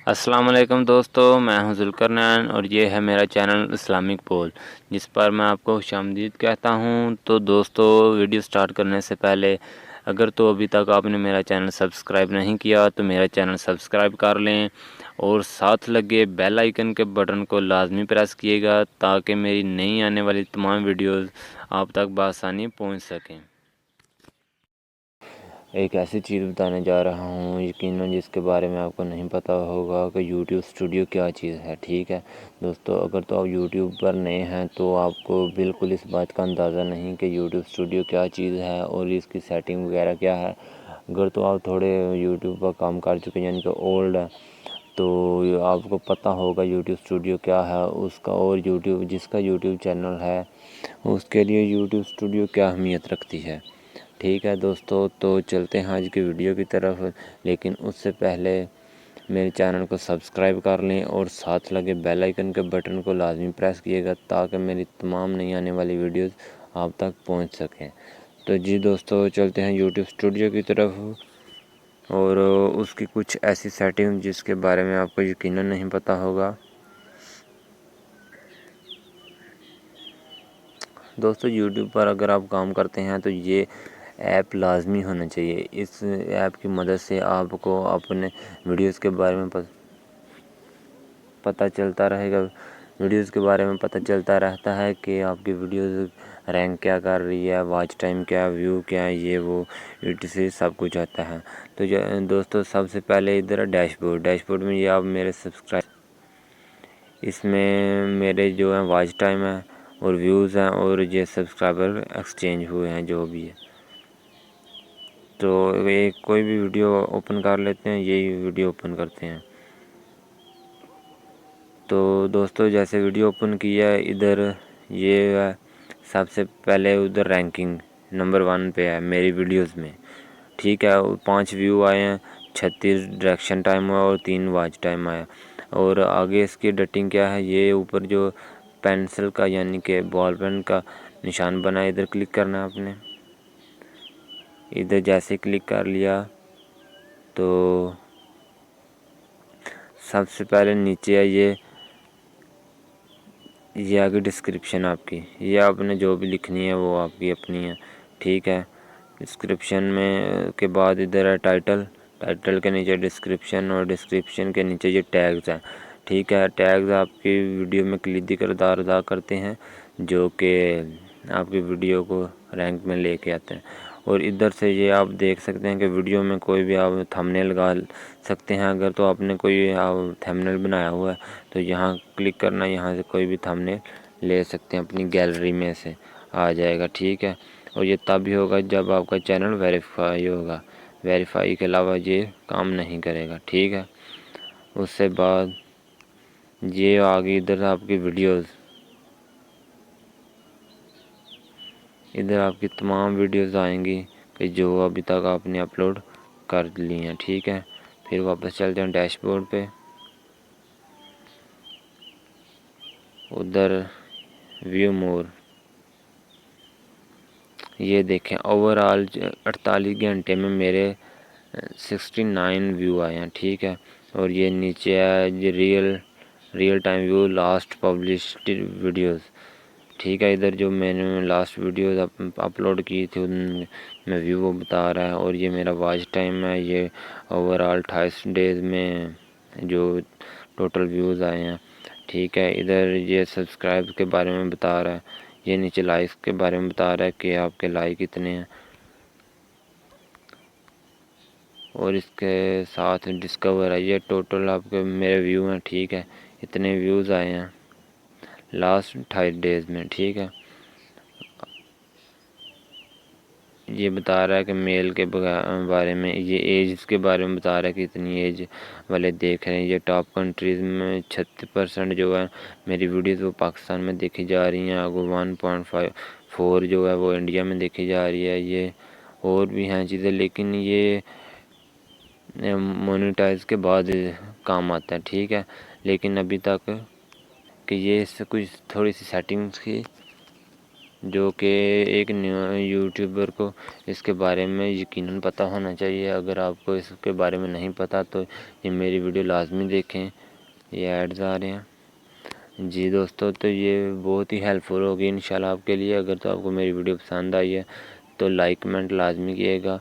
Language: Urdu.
السلام علیکم دوستو، میں ہوں ذوالقرنین اور یہ ہے میرا چینل اسلامک پول، جس پر میں آپ کو خوش آمدید کہتا ہوں۔ تو دوستو، ویڈیو سٹارٹ کرنے سے پہلے اگر تو ابھی تک آپ نے میرا چینل سبسکرائب نہیں کیا تو میرا چینل سبسکرائب کر لیں اور ساتھ لگے بیل آئیکن کے بٹن کو لازمی پریس کیے گا تاکہ میری نئی آنے والی تمام ویڈیوز آپ تک بآسانی پہنچ سکیں۔ ایک ایسی چیز بتانے جا رہا ہوں یقیناً جس کے بارے میں آپ کو نہیں پتہ ہوگا کہ یوٹیوب اسٹوڈیو کیا چیز ہے، ٹھیک ہے دوستو۔ اگر تو آپ یوٹیوب پر نئے ہیں تو آپ کو بالکل اس بات کا اندازہ نہیں کہ یوٹیوب اسٹوڈیو کیا چیز ہے اور اس کی سیٹنگ وغیرہ کیا ہے۔ اگر تو آپ تھوڑے یوٹیوب پر کام کر چکے ہیں یعنی کہ اولڈ ہے تو آپ کو پتہ ہوگا یوٹیوب اسٹوڈیو کیا ہے اس کا، اور یوٹیوب جس کا یوٹیوب چینل ہے اس کے لیے یوٹیوب اسٹوڈیو کیا اہمیت رکھتی ہے، ٹھیک ہے دوستو۔ تو چلتے ہیں آج کی ویڈیو کی طرف، لیکن اس سے پہلے میرے چینل کو سبسکرائب کر لیں اور ساتھ لگے بیل آئیکن کے بٹن کو لازمی پریس کیے گا تاکہ میری تمام نئی آنے والی ویڈیوز آپ تک پہنچ سکیں۔ تو جی دوستو، چلتے ہیں یوٹیوب اسٹوڈیو کی طرف اور اس کی کچھ ایسی سیٹنگ جس کے بارے میں آپ کو یقیناً نہیں پتہ ہوگا۔ دوستو، یوٹیوب پر اگر آپ کام کرتے ہیں تو یہ ایپ لازمی ہونا چاہیے۔ اس ایپ کی مدد سے آپ کو اپنے ویڈیوز کے بارے میں پتہ چلتا رہے گا، ویڈیوز کے بارے میں پتہ چلتا رہتا ہے کہ آپ کی ویڈیوز رینک کیا کر رہی ہے، واچ ٹائم کیا، ویو کیا، یہ وہ سے سب کچھ آتا ہے۔ تو دوستو، سب سے پہلے ادھر ڈیش بورڈ میں یہ آپ میرے سبسکرائب، اس میں میرے جو ہیں واچ ٹائم ہے اور ویوز ہیں اور یہ سبسکرائبر ایکسچینج ہوئے ہیں جو بھی ہے۔ تو کوئی بھی ویڈیو اوپن کر لیتے ہیں، یہی ویڈیو اوپن کرتے ہیں۔ تو دوستو، جیسے ویڈیو اوپن کیا ہے ادھر یہ ہے سب سے پہلے ادھر رینکنگ نمبر 1 پہ ہے میری ویڈیوز میں، ٹھیک ہے۔ 5 ویو آئے ہیں، 36 ڈائریکشن ٹائم ہوا اور 3 واچ ٹائم آیا۔ اور آگے اس کی ڈیٹنگ کیا ہے، یہ اوپر جو پینسل کا یعنی کہ بال پین کا نشان بنا ہے ادھر کلک کرنا ہے آپ نے۔ ادھر جیسے کلک کر لیا تو سب سے پہلے نیچے ہے یہ آگے ڈسکرپشن آپ کی، یہ آپ نے جو بھی لکھنی ہے وہ آپ کی اپنی ہے، ٹھیک ہے۔ ڈسکرپشن میں کے بعد ادھر ہے ٹائٹل کے نیچے ڈسکرپشن اور ڈسکرپشن کے نیچے یہ ٹیگز ہیں، ٹھیک ہے۔ ٹیگز آپ کی ویڈیو میں کلیدی کردار ادا کرتے ہیں جو کہ آپ کی ویڈیو کو رینک میں لے کے آتے ہیں۔ اور ادھر سے یہ آپ دیکھ سکتے ہیں کہ ویڈیو میں کوئی بھی آپ تھمبنیل لگا سکتے ہیں۔ اگر تو آپ نے کوئی تھمبنیل بنایا ہوا ہے تو یہاں کلک کرنا، یہاں سے کوئی بھی تھمبنیل لے سکتے ہیں، اپنی گیلری میں سے آ جائے گا، ٹھیک ہے۔ اور یہ تب ہی ہوگا جب آپ کا چینل ویریفائی ہوگا، ویریفائی کے علاوہ یہ کام نہیں کرے گا، ٹھیک ہے۔ اس سے بعد یہ آگے ادھر آپ کی ویڈیوز، ادھر آپ کی تمام ویڈیوز آئیں گی کہ جو ابھی تک آپ نے اپلوڈ کر لی ہیں، ٹھیک ہے۔ پھر واپس چلتے ہیں ڈیش بورڈ پہ، ادھر ویو مور، یہ دیکھیں اوور آل 48 گھنٹے میں میرے 69 ویو آئے ہیں، ٹھیک ہے۔ اور یہ نیچے ہے یہ real time we've lost published videos, ٹھیک ہے۔ ادھر جو میں نے لاسٹ ویڈیوز اپلوڈ کی تھی ان میں ویو بتا رہا ہے، اور یہ میرا واچ ٹائم ہے، یہ اوور آل 28 ڈیز میں جو ٹوٹل ویوز آئے ہیں، ٹھیک ہے۔ ادھر یہ سبسکرائب کے بارے میں بتا رہا ہے، یہ نیچے لائکس کے بارے میں بتا رہا ہے کہ آپ کے لائک کتنے ہیں، اور اس کے ساتھ ڈسکور ہے، یہ ٹوٹل آپ کے میرے ویو ہیں، ٹھیک ہے۔ اتنے ویوز آئے ہیں لاسٹ 28 ڈیز میں، ٹھیک ہے۔ یہ بتا رہا ہے کہ میل کے بارے میں، یہ ایج کے بارے میں بتا رہا ہے کہ اتنی ایج والے دیکھ رہے ہیں۔ یہ ٹاپ کنٹریز میں 36% جو ہے میری ویڈیوز وہ پاکستان میں دیکھی جا رہی ہیں، اگر 1.4 جو ہے وہ انڈیا میں دیکھی جا رہی ہے۔ یہ اور بھی ہیں چیزیں لیکن یہ مونیٹائز کے بعد کام آتا ہے، ٹھیک ہے۔ لیکن ابھی تک کہ یہ اس سے کچھ تھوڑی سی سیٹنگز کی جو کہ ایک نیو یوٹیوبر کو اس کے بارے میں یقیناً پتہ ہونا چاہیے۔ اگر آپ کو اس کے بارے میں نہیں پتہ تو یہ میری ویڈیو لازمی دیکھیں، یہ ایڈز آ رہے ہیں جی دوستو۔ تو یہ بہت ہی ہیلپ فل ہوگی انشاءاللہ آپ کے لیے۔ اگر تو آپ کو میری ویڈیو پسند آئی ہے تو لائک کمنٹ لازمی کیے گا،